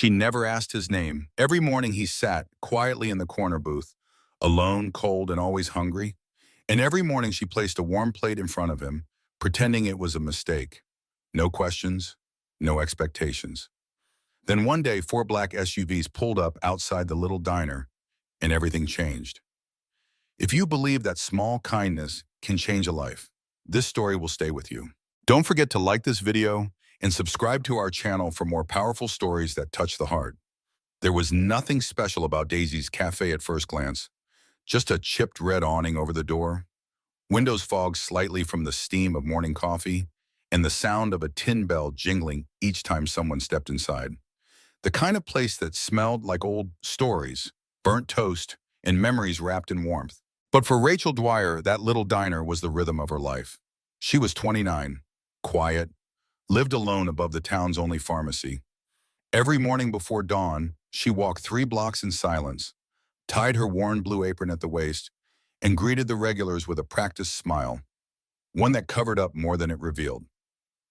She never asked his name. Every morning he sat quietly in the corner booth, alone, cold, and always hungry. And every morning she placed a warm plate in front of him, pretending it was a mistake. No questions, no expectations. Then one day, four black SUVs pulled up outside the little diner, and everything changed. If you believe that small kindness can change a life, this story will stay with you. Don't forget to like this video and subscribe to our channel for more powerful stories that touch the heart. There was nothing special about Daisy's cafe at first glance, just a chipped red awning over the door, windows fogged slightly from the steam of morning coffee, and the sound of a tin bell jingling each time someone stepped inside. The kind of place that smelled like old stories, burnt toast, and memories wrapped in warmth. But for Rachel Dwyer, that little diner was the rhythm of her life. She was 29, quiet, lived alone above the town's only pharmacy. Every morning before dawn, she walked 3 blocks in silence, tied her worn blue apron at the waist, and greeted the regulars with a practiced smile, one that covered up more than it revealed.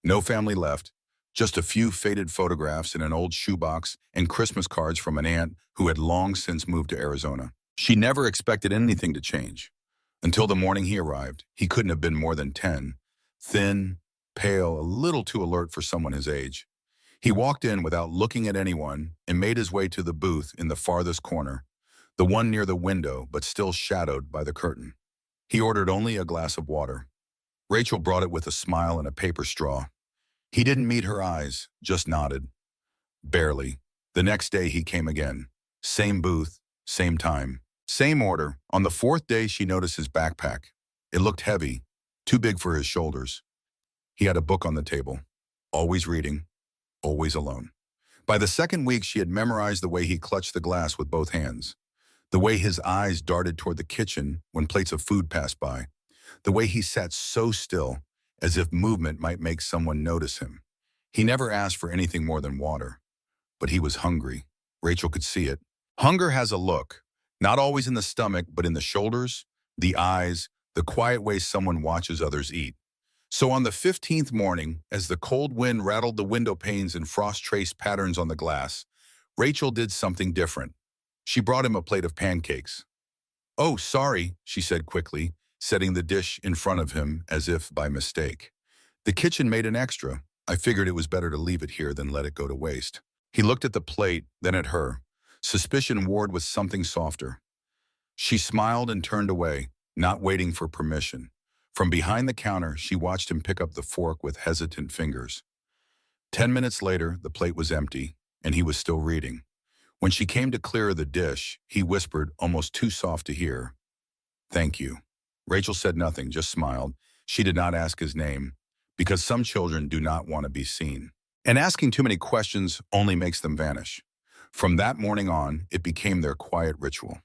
No family left, just a few faded photographs in an old shoebox and Christmas cards from an aunt who had long since moved to Arizona. She never expected anything to change. Until the morning he arrived, he couldn't have been more than 10, thin, pale, a little too alert for someone his age. He walked in without looking at anyone and made his way to the booth in the farthest corner, the one near the window but still shadowed by the curtain. He ordered only a glass of water. Rachel brought it with a smile and a paper straw. He didn't meet her eyes, just nodded. Barely. The next day he came again. Same booth, same time, same order. On the 4th day she noticed his backpack. It looked heavy, too big for his shoulders. He had a book on the table, always reading, always alone. By the 2nd week she had memorized the way he clutched the glass with both hands, the way his eyes darted toward the kitchen when plates of food passed by, the way he sat so still, as if movement might make someone notice him. He never asked for anything more than water, but he was hungry. Rachel could see it. Hunger has a look, not always in the stomach, but in the shoulders, the eyes, the quiet way someone watches others eat. So on the 15th morning, as the cold wind rattled the window panes and frost traced patterns on the glass, Rachel did something different. She brought him a plate of pancakes. "Oh, sorry," she said quickly, setting the dish in front of him as if by mistake. "The kitchen made an extra. I figured it was better to leave it here than let it go to waste." He looked at the plate, then at her. Suspicion warred with something softer. She smiled and turned away, not waiting for permission. From behind the counter, she watched him pick up the fork with hesitant fingers. 10 minutes later, the plate was empty, and he was still reading. When she came to clear the dish, he whispered, almost too soft to hear, "Thank you." Rachel said nothing, just smiled. She did not ask his name, because some children do not want to be seen. And asking too many questions only makes them vanish. From that morning on, it became their quiet ritual.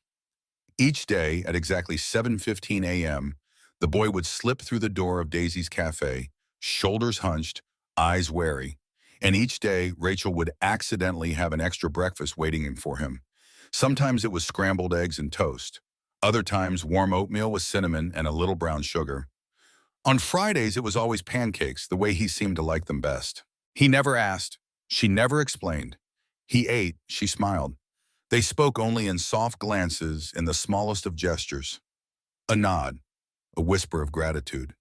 Each day, at exactly 7:15 a.m., the boy would slip through the door of Daisy's cafe, shoulders hunched, eyes wary. And each day, Rachel would accidentally have an extra breakfast waiting for him. Sometimes it was scrambled eggs and toast. Other times, warm oatmeal with cinnamon and a little brown sugar. On Fridays, it was always pancakes, the way he seemed to like them best. He never asked. She never explained. He ate, she smiled. They spoke only in soft glances and the smallest of gestures. A nod, a whisper of gratitude.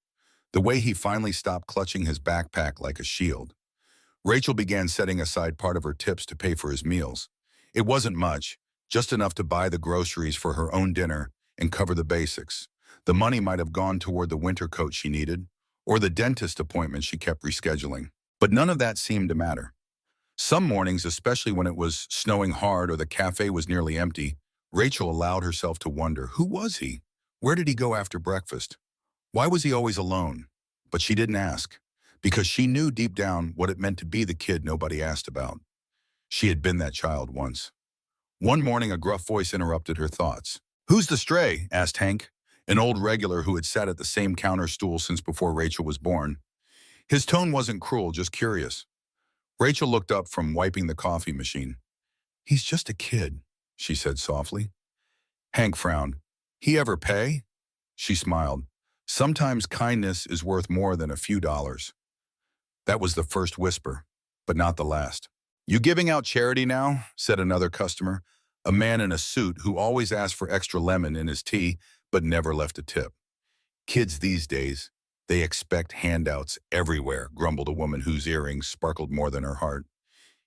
The way he finally stopped clutching his backpack like a shield. Rachel began setting aside part of her tips to pay for his meals. It wasn't much, just enough to buy the groceries for her own dinner and cover the basics. The money might have gone toward the winter coat she needed, or the dentist appointment she kept rescheduling. But none of that seemed to matter. Some mornings, especially when it was snowing hard or the cafe was nearly empty, Rachel allowed herself to wonder, who was he? Where did he go after breakfast? Why was he always alone? But she didn't ask, because she knew deep down what it meant to be the kid nobody asked about. She had been that child once. One morning, a gruff voice interrupted her thoughts. "Who's the stray?" asked Hank, an old regular who had sat at the same counter stool since before Rachel was born. His tone wasn't cruel, just curious. Rachel looked up from wiping the coffee machine. "He's just a kid," she said softly. Hank frowned. "He ever pay?" She smiled. "Sometimes kindness is worth more than a few dollars." That was the first whisper, but not the last. "You giving out charity now?" said another customer, a man in a suit who always asked for extra lemon in his tea but never left a tip. "Kids these days, they expect handouts everywhere," grumbled a woman whose earrings sparkled more than her heart.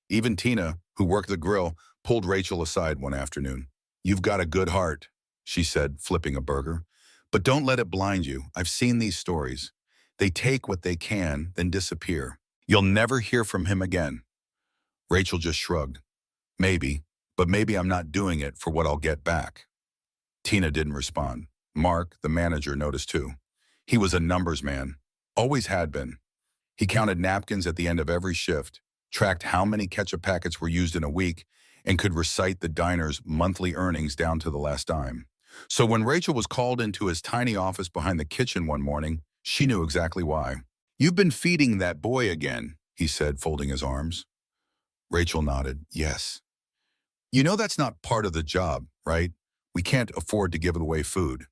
Even Tina, who worked the grill, pulled Rachel aside one afternoon. "You've got a good heart," she said, flipping a burger. "But don't let it blind you. I've seen these stories. They take what they can, then disappear. You'll never hear from him again." Rachel just shrugged. "Maybe, but maybe I'm not doing it for what I'll get back." Tina didn't respond. Mark, the manager, noticed too. He was a numbers man. Always had been. He counted napkins at the end of every shift, tracked how many ketchup packets were used in a week, and could recite the diner's monthly earnings down to the last dime. So when Rachel was called into his tiny office behind the kitchen one morning, she knew exactly why. "You've been feeding that boy again," he said, folding his arms. Rachel nodded. "Yes. You know that's not part of the job, right? We can't afford to give away food."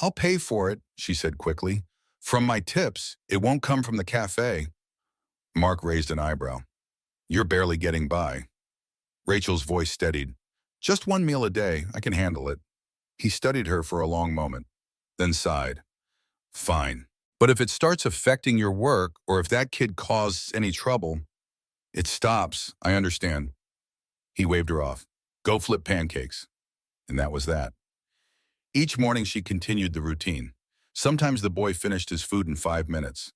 "I'll pay for it," she said quickly. "From my tips. It won't come from the cafe." Mark raised an eyebrow. "You're barely getting by." Rachel's voice steadied. "Just one meal a day. I can handle it." He studied her for a long moment, then sighed. "Fine. But if it starts affecting your work, or if that kid causes any trouble—" "It stops. I understand." He waved her off. "Go flip pancakes." And that was that. Each morning she continued the routine. Sometimes the boy finished his food in 5 minutes.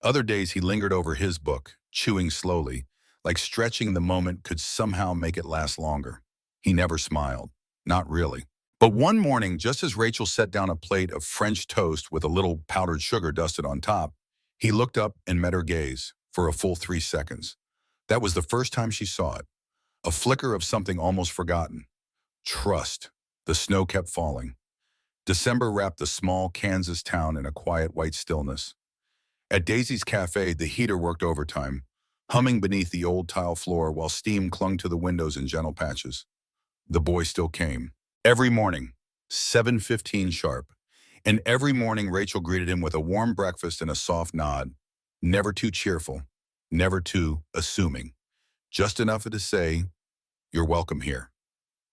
Other days he lingered over his book, chewing slowly, like stretching the moment could somehow make it last longer. He never smiled. Not really. But one morning, just as Rachel set down a plate of French toast with a little powdered sugar dusted on top, he looked up and met her gaze for a full 3 seconds. That was the first time she saw it. A flicker of something almost forgotten. Trust. The snow kept falling. December wrapped the small Kansas town in a quiet white stillness. At Daisy's cafe, the heater worked overtime, humming beneath the old tile floor while steam clung to the windows in gentle patches. The boy still came. Every morning, 7:15 sharp. And every morning Rachel greeted him with a warm breakfast and a soft nod. Never too cheerful, never too assuming. Just enough to say, "You're welcome here."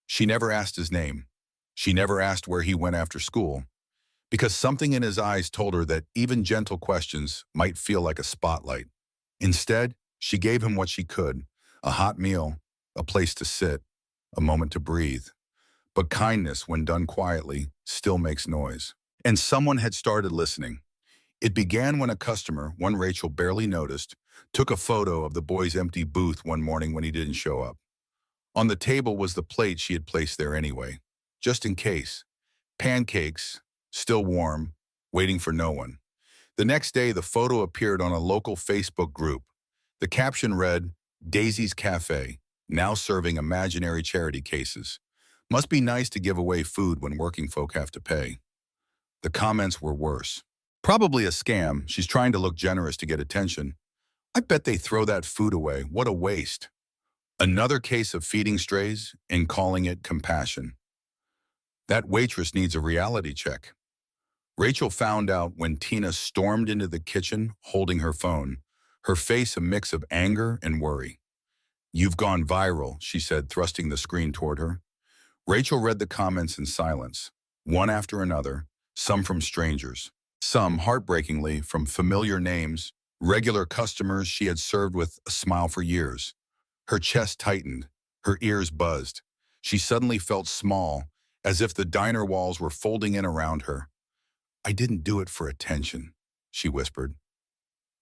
She never asked his name. She never asked where he went after school, because something in his eyes told her that even gentle questions might feel like a spotlight. Instead, she gave him what she could: a hot meal, a place to sit, a moment to breathe. But kindness, when done quietly, still makes noise. And someone had started listening. It began when a customer, one Rachel barely noticed, took a photo of the boy's empty booth one morning when he didn't show up. On the table was the plate she had placed there anyway, just in case. Pancakes, still warm, waiting for no one. The next day, the photo appeared on a local Facebook group. The caption read, "Daisy's Cafe, now serving imaginary charity cases. Must be nice to give away food when working folk have to pay." The comments were worse. "Probably a scam. She's trying to look generous to get attention. I bet they throw that food away. What a waste." Another case of feeding strays and calling it compassion. "That waitress needs a reality check." Rachel found out when Tina stormed into the kitchen holding her phone, her face a mix of anger and worry. "You've gone viral," she said, thrusting the screen toward her. Rachel read the comments in silence, one after another, some from strangers, some, heartbreakingly, from familiar names, regular customers she had served with a smile for years. Her chest tightened, her ears buzzed. She suddenly felt small, as if the diner walls were folding in around her. "I didn't do it for attention," she whispered.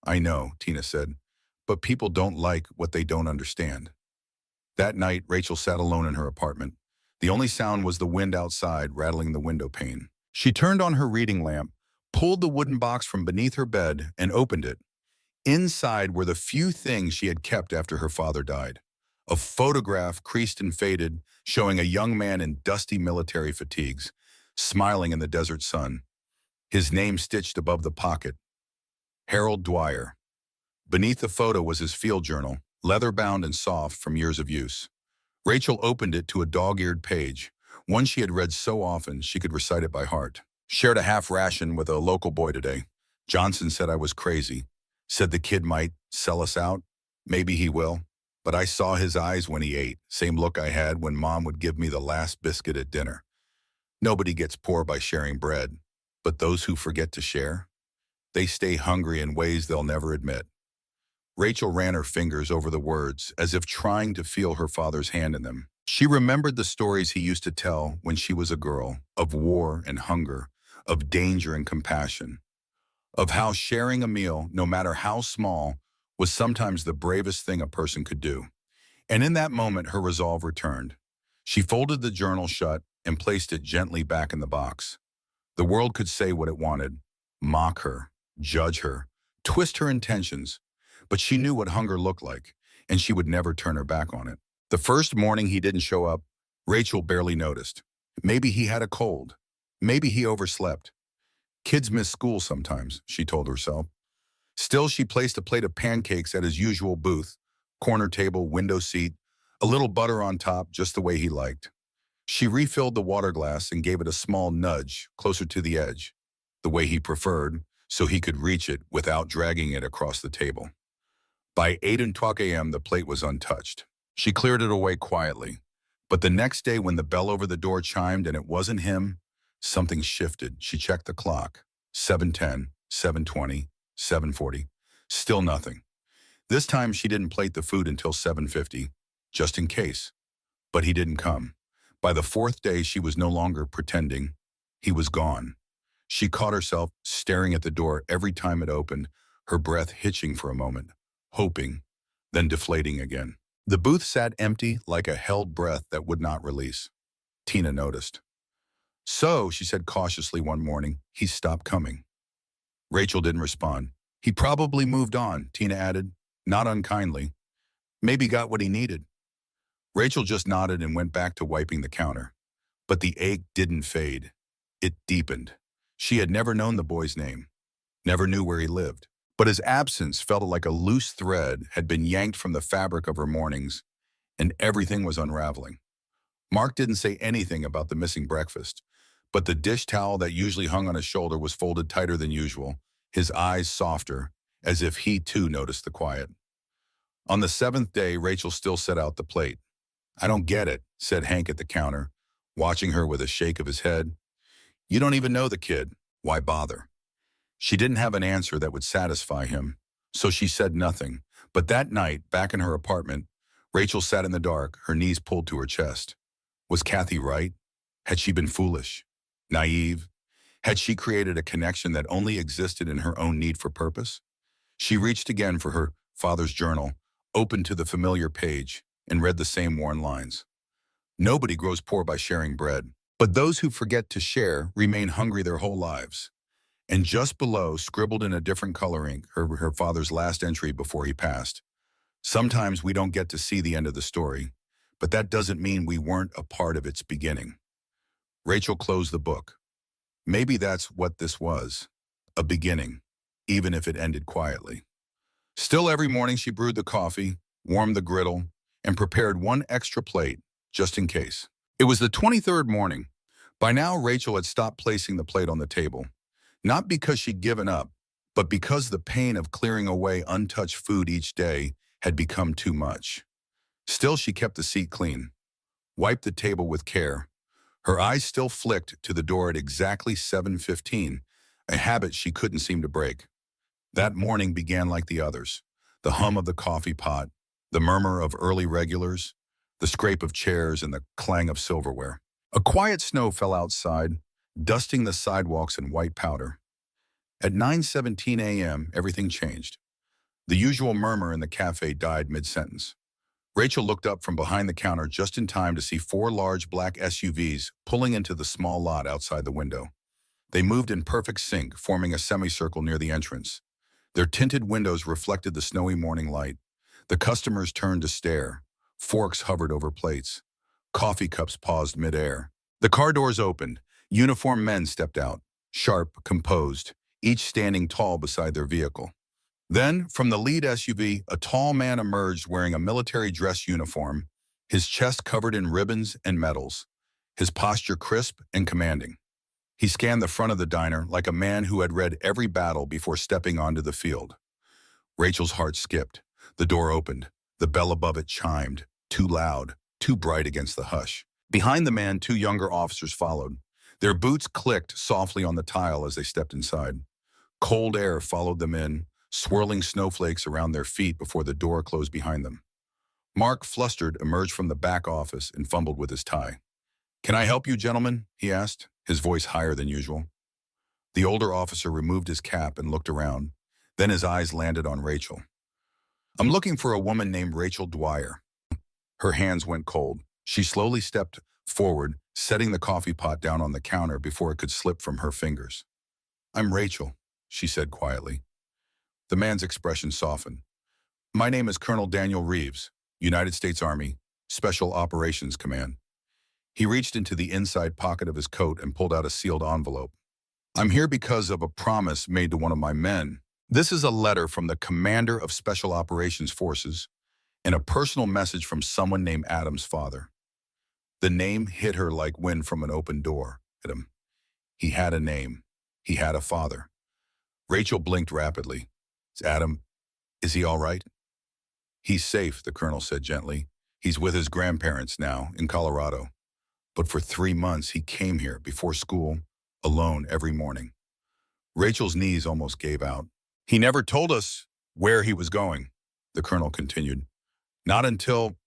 "I know," Tina said, "but people don't like what they don't understand." That night, Rachel sat alone in her apartment. The only sound was the wind outside rattling the window pane. She turned on her reading lamp, pulled the wooden box from beneath her bed, and opened it. Inside were the few things she had kept after her father died. A photograph, creased and faded, showing a young man in dusty military fatigues, smiling in the desert sun. His name stitched above the pocket: Harold Dwyer. Beneath the photo was his field journal, leather-bound and soft from years of use. Rachel opened it to a dog-eared page, one she had read so often she could recite it by heart. "Shared a half ration with a local boy today. Johnson said I was crazy. Said the kid might sell us out. Maybe he will. But I saw his eyes when he ate, same look I had when Mom would give me the last biscuit at dinner. Nobody gets poor by sharing bread, but those who forget to share, they stay hungry in ways they'll never admit. Rachel ran her fingers over the words, as if trying to feel her father's hand in them. She remembered the stories he used to tell when she was a girl, of war and hunger, of danger and compassion, of how sharing a meal, no matter how small, was sometimes the bravest thing a person could do. And in that moment, her resolve returned. She folded the journal shut and placed it gently back in the box. The world could say what it wanted, mock her, judge her, twist her intentions, but she knew what hunger looked like, and she would never turn her back on it. The first morning he didn't show up, Rachel barely noticed. Maybe he had a cold. Maybe he overslept. Kids miss school sometimes, she told herself. Still, she placed a plate of pancakes at his usual booth, corner table, window seat, a little butter on top, just the way he liked. She refilled the water glass and gave it a small nudge closer to the edge, the way he preferred, so he could reach it without dragging it across the table. By 8:00 a.m., the plate was untouched. She cleared it away quietly. But the next day when the bell over the door chimed and it wasn't him, something shifted. She checked the clock. 7:10, 7:20, 7:40. Still nothing. This time she didn't plate the food until 7:50, just in case. But he didn't come. By the fourth day, she was no longer pretending. He was gone. She caught herself staring at the door every time it opened, her breath hitching for a moment, hoping, then deflating again. The booth sat empty like a held breath that would not release. Tina noticed. "So," she said cautiously one morning, "he stopped coming." Rachel didn't respond. "He probably moved on," Tina added, not unkindly. "Maybe got what he needed." Rachel just nodded and went back to wiping the counter. But the ache didn't fade. It deepened. She had never known the boy's name, never knew where he lived. But his absence felt like a loose thread had been yanked from the fabric of her mornings, and everything was unraveling. Mark didn't say anything about the missing breakfast, but the dish towel that usually hung on his shoulder was folded tighter than usual, his eyes softer, as if he too noticed the quiet. On the seventh day, Rachel still set out the plate. "I don't get it," said Hank at the counter, watching her with a shake of his head. "You don't even know the kid. Why bother?" She didn't have an answer that would satisfy him, so she said nothing. But that night, back in her apartment, Rachel sat in the dark, her knees pulled to her chest. Was Kathy right? Had she been foolish? Naive? Had she created a connection that only existed in her own need for purpose? She reached again for her father's journal, opened to the familiar page, and read the same worn lines. "Nobody grows poor by sharing bread, but those who forget to share remain hungry their whole lives." And just below, scribbled in a different color ink, her father's last entry before he passed. "Sometimes we don't get to see the end of the story, but that doesn't mean we weren't a part of its beginning." Rachel closed the book. Maybe that's what this was, a beginning, even if it ended quietly. Still, every morning she brewed the coffee, warmed the griddle, and prepared one extra plate, just in case. It was the 23rd morning. By now, Rachel had stopped placing the plate on the table. Not because she'd given up, but because the pain of clearing away untouched food each day had become too much. Still, she kept the seat clean, wiped the table with care. Her eyes still flicked to the door at exactly 7:15, a habit she couldn't seem to break. That morning began like the others. The hum of the coffee pot, the murmur of early regulars, the scrape of chairs and the clang of silverware. A quiet snow fell outside, dusting the sidewalks in white powder. At 9:17 a.m., everything changed. The usual murmur in the cafe died mid-sentence. Rachel looked up from behind the counter just in time to see 4 large black SUVs pulling into the small lot outside the window. They moved in perfect sync, forming a semicircle near the entrance. Their tinted windows reflected the snowy morning light. The customers turned to stare. Forks hovered over plates. Coffee cups paused midair. The car doors opened. Uniformed men stepped out, sharp, composed, each standing tall beside their vehicle. Then, from the lead SUV, a tall man emerged wearing a military dress uniform, his chest covered in ribbons and medals, his posture crisp and commanding. He scanned the front of the diner like a man who had read every battle before stepping onto the field. Rachel's heart skipped. The door opened. The bell above it chimed, too loud, too bright against the hush. Behind the man, two younger officers followed. Their boots clicked softly on the tile as they stepped inside. Cold air followed them in, swirling snowflakes around their feet before the door closed behind them. Mark, flustered, emerged from the back office and fumbled with his tie. "Can I help you, gentlemen?" he asked, his voice higher than usual. The older officer removed his cap and looked around. Then his eyes landed on Rachel. "I'm looking for a woman named Rachel Dwyer." Her hands went cold. She slowly stepped forward, setting the coffee pot down on the counter before it could slip from her fingers. "I'm Rachel," she said quietly. The man's expression softened. "My name is Colonel Daniel Reeves, United States Army, Special Operations Command." He reached into the inside pocket of his coat and pulled out a sealed envelope. "I'm here because of a promise made to one of my men. This is a letter from the commander of Special Operations Forces and a personal message from someone named Adam's father." The name hit her like wind from an open door. Adam. He had a name. He had a father. Rachel blinked rapidly. "Is Adam, is he all right?" "He's safe," the colonel said gently. "He's with his grandparents now in Colorado. But for 3 months he came here before school, alone every morning." Rachel's knees almost gave out. "He never told us where he was going," the colonel continued. "Not until,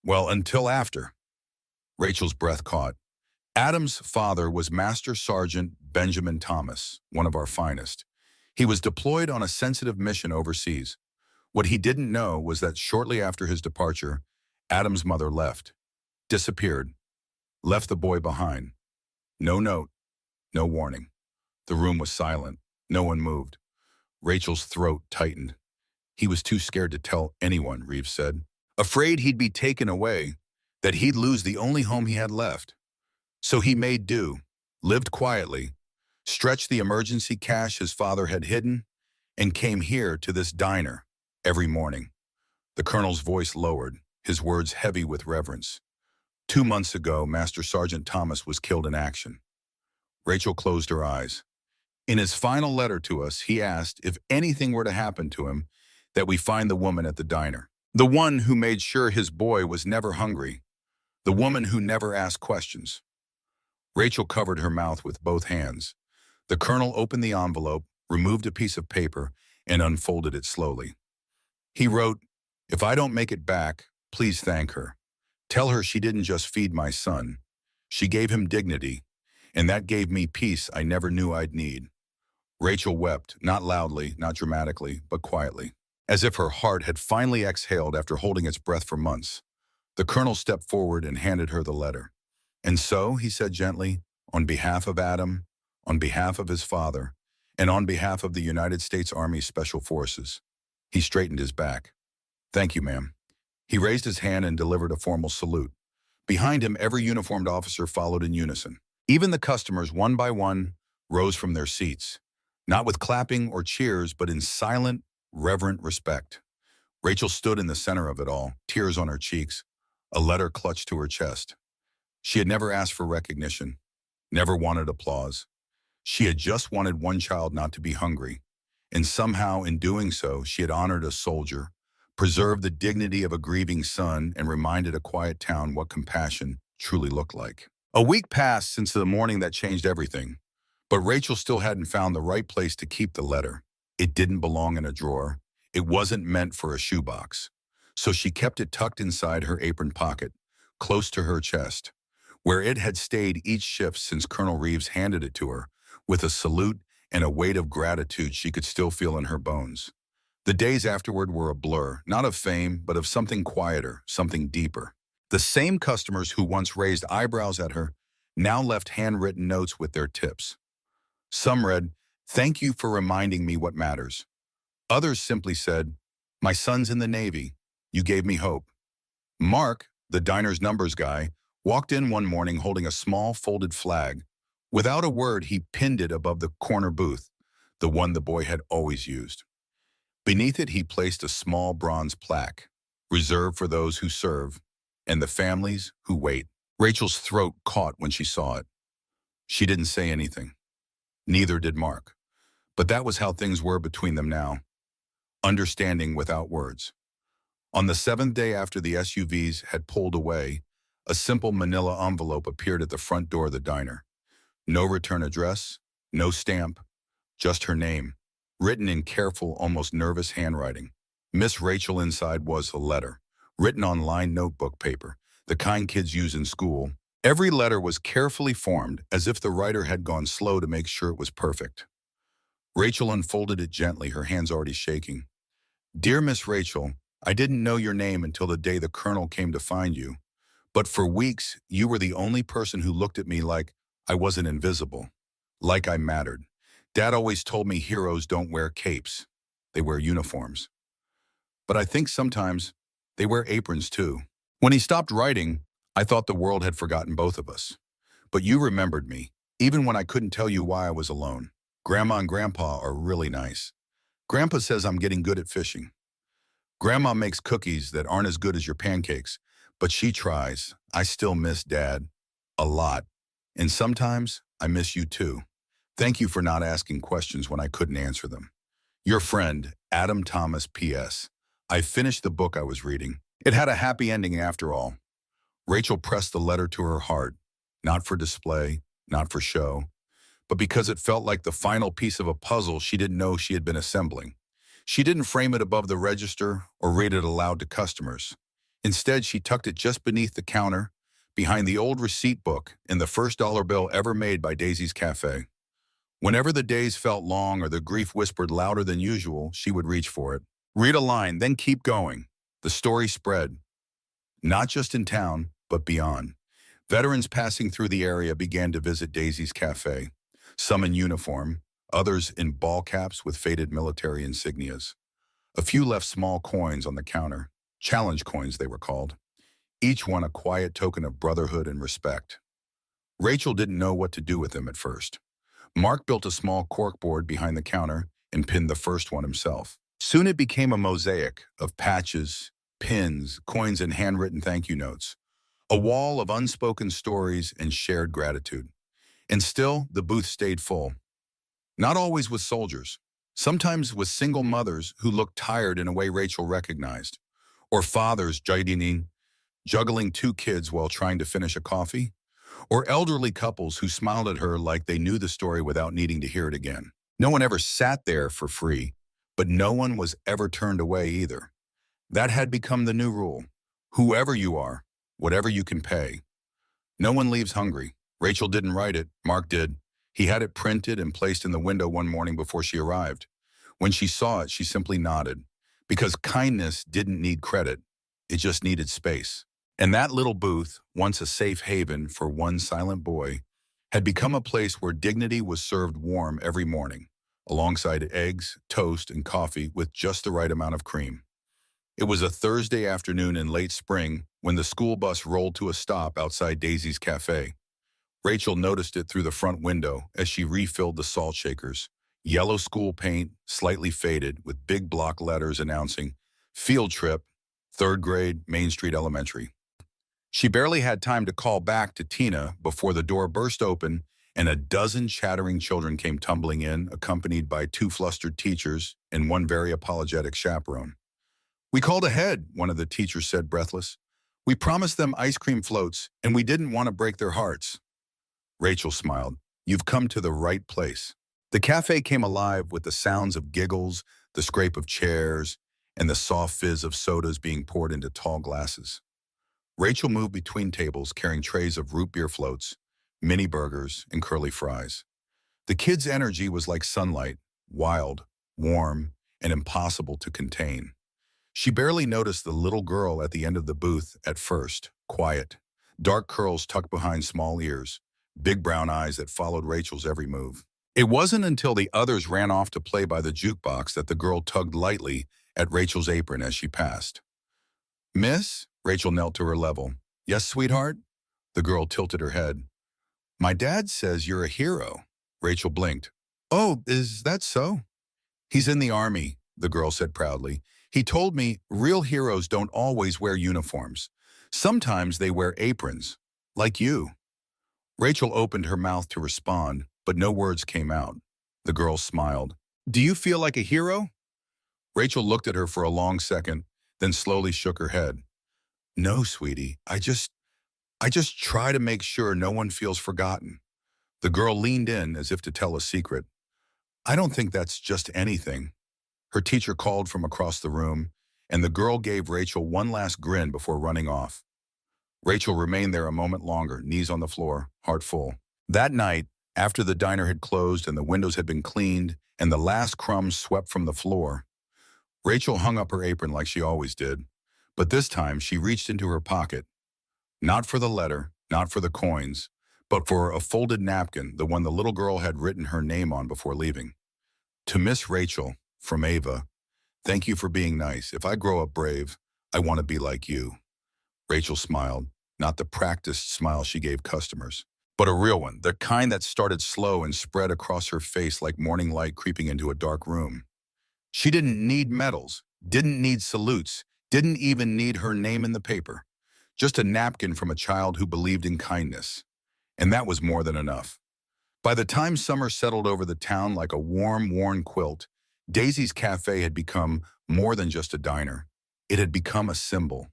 well, until after." Rachel's breath caught. Adam's father was Master Sergeant Benjamin Thomas, one of our finest. He was deployed on a sensitive mission overseas. What he didn't know was that shortly after his departure, Adam's mother left, disappeared, left the boy behind. No note, no warning. The room was silent. No one moved. Rachel's throat tightened. "He was too scared to tell anyone," Reeves said. "Afraid he'd be taken away, that he'd lose the only home he had left. So he made do, lived quietly, stretched the emergency cash his father had hidden, and came here to this diner every morning." The colonel's voice lowered, his words heavy with reverence. 2 months ago, Master Sergeant Thomas was killed in action." Rachel closed her eyes. "In his final letter to us, he asked if anything were to happen to him, that we find the woman at the diner. The one who made sure his boy was never hungry. The woman who never asked questions." Rachel covered her mouth with both hands. The colonel opened the envelope, removed a piece of paper, and unfolded it slowly. He wrote, "If I don't make it back, please thank her. Tell her she didn't just feed my son. She gave him dignity, and that gave me peace I never knew I'd need." Rachel wept, not loudly, not dramatically, but quietly, as if her heart had finally exhaled after holding its breath for months. The colonel stepped forward and handed her the letter. "And so," he said gently, "on behalf of Adam, on behalf of his father, and on behalf of the United States Army Special Forces." He straightened his back. "Thank you, ma'am." He raised his hand and delivered a formal salute. Behind him, every uniformed officer followed in unison. Even the customers, one by one, rose from their seats, not with clapping or cheers, but in silent, reverent respect. Rachel stood in the center of it all, tears on her cheeks, a letter clutched to her chest. She had never asked for recognition, never wanted applause. She had just wanted one child not to be hungry, and somehow in doing so, she had honored a soldier, preserved the dignity of a grieving son, and reminded a quiet town what compassion truly looked like. A week passed since the morning that changed everything, but Rachel still hadn't found the right place to keep the letter. It didn't belong in a drawer. It wasn't meant for a shoebox. So she kept it tucked inside her apron pocket, close to her chest, where it had stayed each shift since Colonel Reeves handed it to her, with a salute and a weight of gratitude she could still feel in her bones. The days afterward were a blur, not of fame, but of something quieter, something deeper. The same customers who once raised eyebrows at her now left handwritten notes with their tips. Some read, "Thank you for reminding me what matters." Others simply said, "My son's in the Navy. You gave me hope." Mark, the diner's numbers guy, walked in one morning holding a small folded flag. Without a word, he pinned it above the corner booth, the one the boy had always used. Beneath it, he placed a small bronze plaque, reserved for those who serve and the families who wait. Rachel's throat caught when she saw it. She didn't say anything. Neither did Mark. But that was how things were between them now. Understanding without words. On the seventh day after the SUVs had pulled away, a simple manila envelope appeared at the front door of the diner. No return address, no stamp, just her name, written in careful, almost nervous handwriting. Miss Rachel inside was a letter, written on lined notebook paper, the kind kids use in school. Every letter was carefully formed, as if the writer had gone slow to make sure it was perfect. Rachel unfolded it gently, her hands already shaking. Dear Miss Rachel, I didn't know your name until the day the Colonel came to find you. But for weeks, you were the only person who looked at me like I wasn't invisible, like I mattered. Dad always told me heroes don't wear capes. They wear uniforms. But I think sometimes they wear aprons too. When he stopped writing, I thought the world had forgotten both of us. But you remembered me, even when I couldn't tell you why I was alone. Grandma and Grandpa are really nice. Grandpa says I'm getting good at fishing. Grandma makes cookies that aren't as good as your pancakes, but she tries. I still miss Dad. A lot. And sometimes I miss you too. Thank you for not asking questions when I couldn't answer them. Your friend, Adam Thomas P.S. I finished the book I was reading. It had a happy ending after all. Rachel pressed the letter to her heart, not for display, not for show, but because it felt like the final piece of a puzzle she didn't know she had been assembling. She didn't frame it above the register or read it aloud to customers. Instead, she tucked it just beneath the counter, behind the old receipt book in the first dollar bill ever made by Daisy's Cafe. Whenever the days felt long or the grief whispered louder than usual, she would reach for it. Read a line, then keep going. The story spread, not just in town, but beyond. Veterans passing through the area began to visit Daisy's Cafe, some in uniform, others in ball caps with faded military insignias. A few left small coins on the counter, challenge coins they were called, each one a quiet token of brotherhood and respect. Rachel didn't know what to do with them at first. Mark built a small corkboard behind the counter and pinned the first one himself. Soon it became a mosaic of patches, pins, coins, and handwritten thank you notes, a wall of unspoken stories and shared gratitude. And still, the booth stayed full. Not always with soldiers, sometimes with single mothers who looked tired in a way Rachel recognized, or fathers juggling two kids while trying to finish a coffee, or elderly couples who smiled at her like they knew the story without needing to hear it again. No one ever sat there for free, but no one was ever turned away either. That had become the new rule. Whoever you are, whatever you can pay. No one leaves hungry. Rachel didn't write it, Mark did. He had it printed and placed in the window one morning before she arrived. When she saw it, she simply nodded, because kindness didn't need credit, it just needed space. And that little booth, once a safe haven for one silent boy, had become a place where dignity was served warm every morning, alongside eggs, toast, and coffee with just the right amount of cream. It was a Thursday afternoon in late spring when the school bus rolled to a stop outside Daisy's Cafe. Rachel noticed it through the front window as she refilled the salt shakers. Yellow school paint, slightly faded, with big block letters announcing, "Field Trip, 3rd grade, Main Street Elementary." She barely had time to call back to Tina before the door burst open and a dozen chattering children came tumbling in, accompanied by 2 flustered teachers and 1 very apologetic chaperone. "We called ahead," one of the teachers said, breathless. "We promised them ice cream floats, and we didn't want to break their hearts." Rachel smiled. "You've come to the right place." The cafe came alive with the sounds of giggles, the scrape of chairs, and the soft fizz of sodas being poured into tall glasses. Rachel moved between tables carrying trays of root beer floats, mini burgers, and curly fries. The kids' energy was like sunlight, wild, warm, and impossible to contain. She barely noticed the little girl at the end of the booth at first, quiet, dark curls tucked behind small ears, big brown eyes that followed Rachel's every move. It wasn't until the others ran off to play by the jukebox that the girl tugged lightly at Rachel's apron as she passed. "Miss?" Rachel knelt to her level. "Yes, sweetheart?" The girl tilted her head. "My dad says you're a hero." Rachel blinked. "Oh, is that so?" "He's in the Army," the girl said proudly. "He told me real heroes don't always wear uniforms. Sometimes they wear aprons, like you." Rachel opened her mouth to respond, but no words came out. The girl smiled. "Do you feel like a hero?" Rachel looked at her for a long second, then slowly shook her head. No, sweetie, I just try to make sure no one feels forgotten. The girl leaned in as if to tell a secret. I don't think that's just anything. Her teacher called from across the room, and the girl gave Rachel one last grin before running off. Rachel remained there a moment longer, knees on the floor, heart full. That night, after the diner had closed and the windows had been cleaned and the last crumbs swept from the floor, Rachel hung up her apron like she always did. But this time, she reached into her pocket, not for the letter, not for the coins, but for a folded napkin, the one the little girl had written her name on before leaving. To Miss Rachel, from Ava, thank you for being nice. If I grow up brave, I want to be like you. Rachel smiled, not the practiced smile she gave customers, but a real one, the kind that started slow and spread across her face like morning light creeping into a dark room. She didn't need medals, didn't need salutes, didn't even need her name in the paper. Just a napkin from a child who believed in kindness. And that was more than enough. By the time summer settled over the town like a warm, worn quilt, Daisy's Cafe had become more than just a diner. It had become a symbol.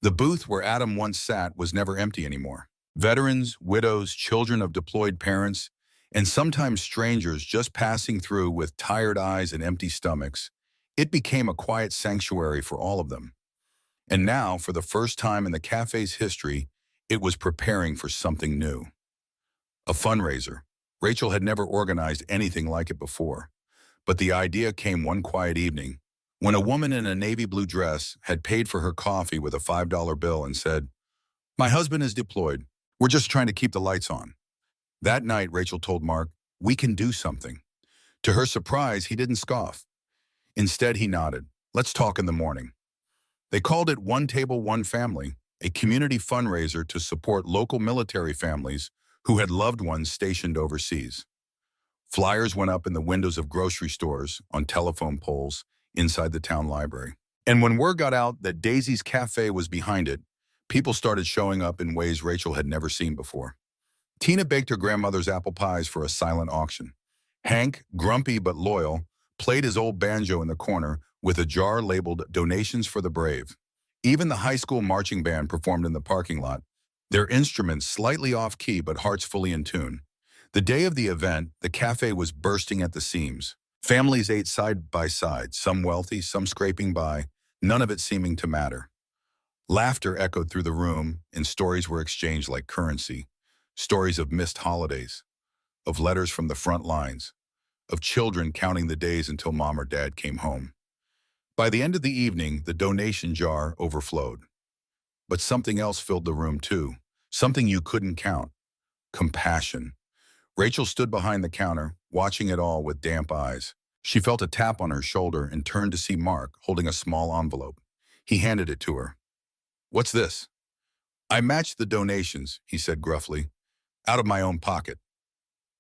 The booth where Adam once sat was never empty anymore. Veterans, widows, children of deployed parents, and sometimes strangers just passing through with tired eyes and empty stomachs, it became a quiet sanctuary for all of them. And now, for the first time in the cafe's history, it was preparing for something new. A fundraiser. Rachel had never organized anything like it before. But the idea came one quiet evening, when a woman in a navy blue dress had paid for her coffee with a $5 bill and said, "My husband is deployed. We're just trying to keep the lights on." That night, Rachel told Mark, "We can do something." To her surprise, he didn't scoff. Instead, he nodded. "Let's talk in the morning." They called it One Table, One Family, a community fundraiser to support local military families who had loved ones stationed overseas. Flyers went up in the windows of grocery stores, on telephone poles, inside the town library. And when word got out that Daisy's Cafe was behind it, people started showing up in ways Rachel had never seen before. Tina baked her grandmother's apple pies for a silent auction. Hank, grumpy but loyal, played his old banjo in the corner with a jar labeled "Donations for the Brave." Even the high school marching band performed in the parking lot, their instruments slightly off-key but hearts fully in tune. The day of the event, the cafe was bursting at the seams. Families ate side by side, some wealthy, some scraping by, none of it seeming to matter. Laughter echoed through the room, and stories were exchanged like currency. Stories of missed holidays, of letters from the front lines, of children counting the days until mom or dad came home. By the end of the evening, the donation jar overflowed. But something else filled the room too, something you couldn't count: compassion. Rachel stood behind the counter, watching it all with damp eyes. She felt a tap on her shoulder and turned to see Mark holding a small envelope. He handed it to her. "What's this?" "I matched the donations," he said gruffly, "out of my own pocket."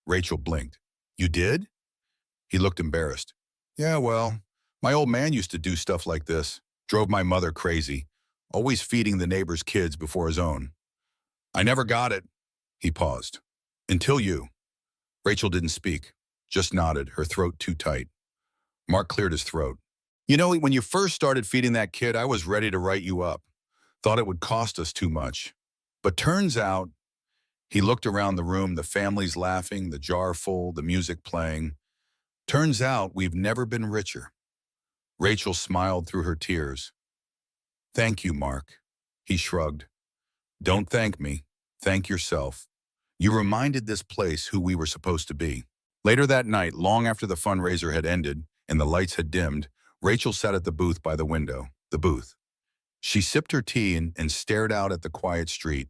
Rachel blinked. "You did?" He looked embarrassed. "Yeah, well, my old man used to do stuff like this. Drove my mother crazy, always feeding the neighbor's kids before his own. I never got it." He paused. "Until you." Rachel didn't speak, just nodded, her throat too tight. Mark cleared his throat. "You know, when you first started feeding that kid, I was ready to write you up. Thought it would cost us too much. But turns out—" He looked around the room, the families laughing, the jar full, the music playing. "Turns out we've never been richer." Rachel smiled through her tears. "Thank you, Mark." He shrugged. "Don't thank me. Thank yourself. You reminded this place who we were supposed to be." Later that night, long after the fundraiser had ended and the lights had dimmed, Rachel sat at the booth by the window. The booth. She sipped her tea and stared out at the quiet street,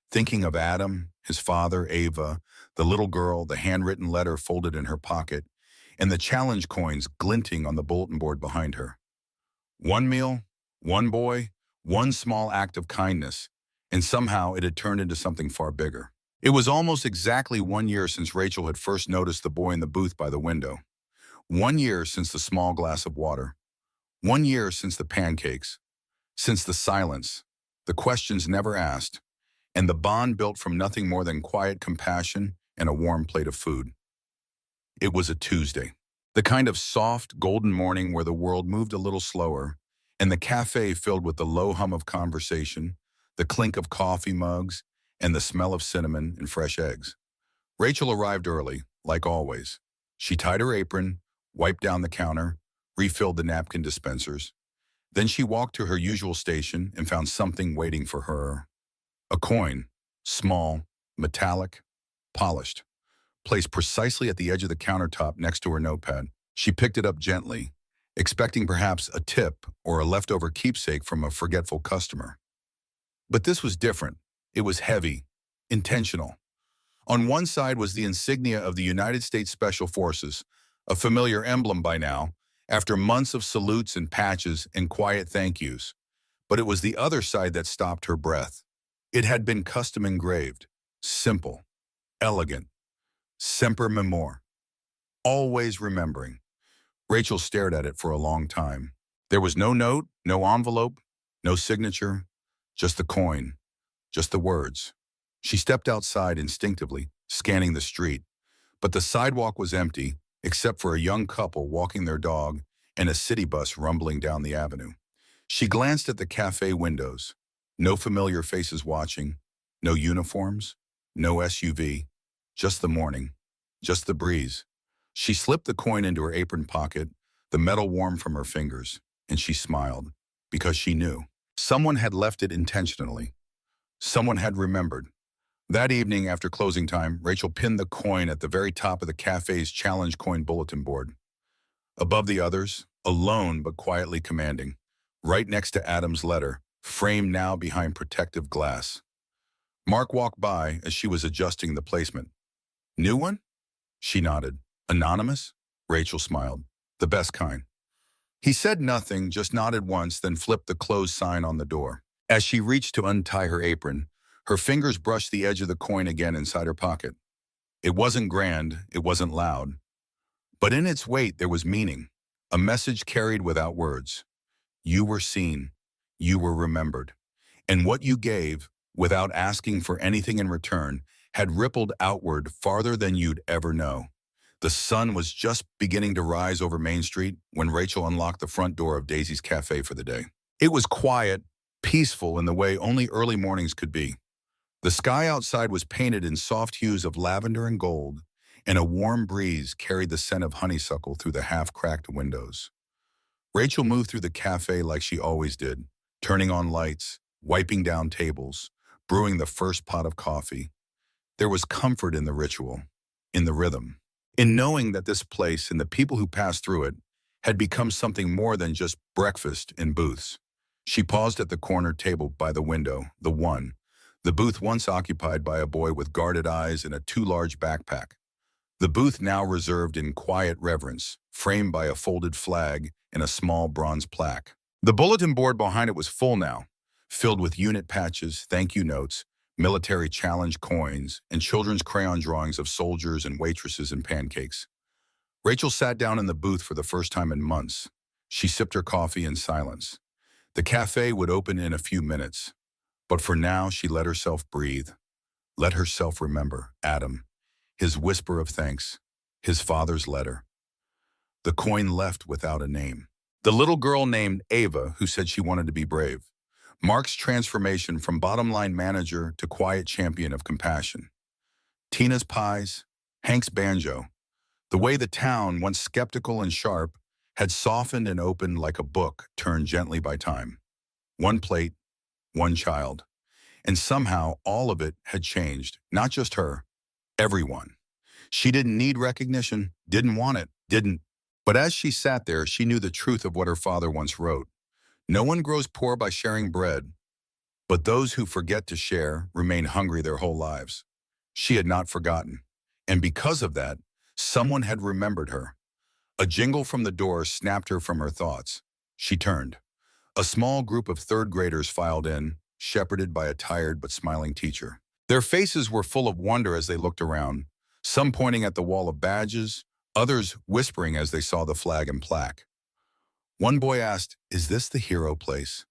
thinking of Adam, his father, Ava, the little girl, the handwritten letter folded in her pocket, and the challenge coins glinting on the bulletin board behind her. One meal, one boy, one small act of kindness, and somehow it had turned into something far bigger. It was almost exactly 1 year since Rachel had first noticed the boy in the booth by the window. 1 year since the small glass of water. 1 year since the pancakes. Since the silence, the questions never asked, and the bond built from nothing more than quiet compassion and a warm plate of food. It was a Tuesday, the kind of soft, golden morning where the world moved a little slower, and the cafe filled with the low hum of conversation, the clink of coffee mugs, and the smell of cinnamon and fresh eggs. Rachel arrived early, like always. She tied her apron, wiped down the counter, refilled the napkin dispensers. Then she walked to her usual station and found something waiting for her. A coin, small, metallic, polished, placed precisely at the edge of the countertop next to her notepad. She picked it up gently, expecting perhaps a tip or a leftover keepsake from a forgetful customer. But this was different. It was heavy, intentional. On one side was the insignia of the United States Special Forces, a familiar emblem by now, after months of salutes and patches and quiet thank yous. But it was the other side that stopped her breath. It had been custom engraved, simple, elegant, semper memor, always remembering. Rachel stared at it for a long time. There was no note, no envelope, no signature, just the coin, just the words. She stepped outside instinctively, scanning the street, but the sidewalk was empty, except for a young couple walking their dog and a city bus rumbling down the avenue. She glanced at the cafe windows. No familiar faces watching, no uniforms, no SUV, just the morning, just the breeze. She slipped the coin into her apron pocket, the metal warm from her fingers, and she smiled, because she knew. Someone had left it intentionally. Someone had remembered. That evening, after closing time, Rachel pinned the coin at the very top of the cafe's challenge coin bulletin board. Above the others, alone but quietly commanding, right next to Adam's letter, framed now behind protective glass. Mark walked by as she was adjusting the placement. New one? She nodded. Anonymous? Rachel smiled. The best kind. He said nothing, just nodded once, then flipped the closed sign on the door. As she reached to untie her apron, her fingers brushed the edge of the coin again inside her pocket. It wasn't grand, it wasn't loud. But in its weight there was meaning, a message carried without words. You were seen, you were remembered. And what you gave, without asking for anything in return, had rippled outward farther than you'd ever know. The sun was just beginning to rise over Main Street when Rachel unlocked the front door of Daisy's Cafe for the day. It was quiet, peaceful in the way only early mornings could be. The sky outside was painted in soft hues of lavender and gold, and a warm breeze carried the scent of honeysuckle through the half-cracked windows. Rachel moved through the cafe like she always did, turning on lights, wiping down tables, brewing the first pot of coffee. There was comfort in the ritual, in the rhythm, in knowing that this place and the people who passed through it had become something more than just breakfast in booths. She paused at the corner table by the window, the booth once occupied by a boy with guarded eyes and a too large backpack. The booth now reserved in quiet reverence, framed by a folded flag and a small bronze plaque. The bulletin board behind it was full now, filled with unit patches, thank you notes, military challenge coins, and children's crayon drawings of soldiers and waitresses and pancakes. Rachel sat down in the booth for the first time in months. She sipped her coffee in silence. The cafe would open in a few minutes, but for now she let herself breathe, let herself remember Adam, his whisper of thanks, his father's letter. The coin left without a name. The little girl named Ava who said she wanted to be brave. Mark's transformation from bottom-line manager to quiet champion of compassion. Tina's pies, Hank's banjo. The way the town, once skeptical and sharp, had softened and opened like a book turned gently by time. One plate, one child. And somehow all of it had changed, not just her, everyone. She didn't need recognition, didn't want it, didn't. But as she sat there, she knew the truth of what her father once wrote. No one grows poor by sharing bread, but those who forget to share remain hungry their whole lives. She had not forgotten. And because of that, someone had remembered her. A jingle from the door snapped her from her thoughts. She turned. A small group of third graders filed in, shepherded by a tired but smiling teacher. Their faces were full of wonder as they looked around, some pointing at the wall of badges, others whispering as they saw the flag and plaque. One boy asked, "Is this the hero place?"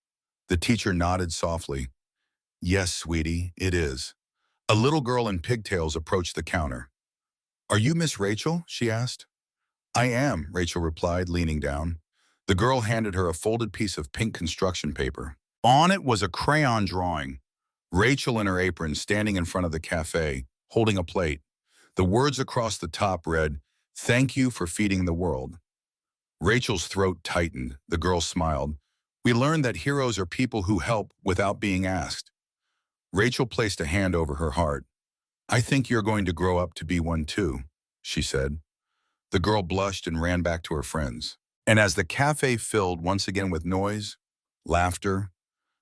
The teacher nodded softly. "Yes, sweetie, it is." A little girl in pigtails approached the counter. "Are you Miss Rachel?" she asked. "I am," Rachel replied, leaning down. The girl handed her a folded piece of pink construction paper. On it was a crayon drawing. Rachel in her apron standing in front of the cafe, holding a plate. The words across the top read, "Thank you for feeding the world." Rachel's throat tightened. The girl smiled. "We learned that heroes are people who help without being asked." Rachel placed a hand over her heart. "I think you're going to grow up to be one too," she said. The girl blushed and ran back to her friends. And as the cafe filled once again with noise, laughter,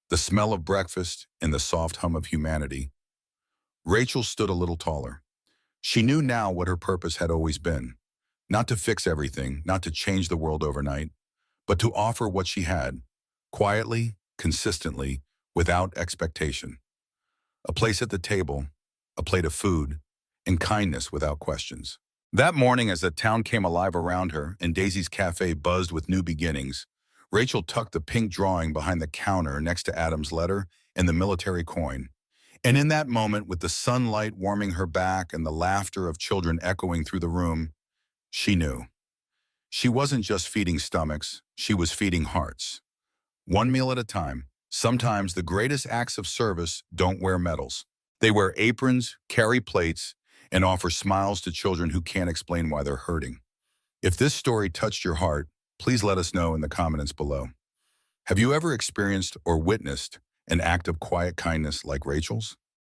the smell of breakfast, and the soft hum of humanity, Rachel stood a little taller. She knew now what her purpose had always been. Not to fix everything, not to change the world overnight, but to offer what she had, quietly, consistently, without expectation. A place at the table, a plate of food, and kindness without questions. That morning, as the town came alive around her and Daisy's cafe buzzed with new beginnings, Rachel tucked the pink drawing behind the counter next to Adam's letter and the military coin. And in that moment, with the sunlight warming her back and the laughter of children echoing through the room, she knew. She wasn't just feeding stomachs, she was feeding hearts. One meal at a time. Sometimes the greatest acts of service don't wear medals. They wear aprons, carry plates, and offer smiles to children who can't explain why they're hurting. If this story touched your heart, please let us know in the comments below. Have you ever experienced or witnessed an act of quiet kindness like Rachel's?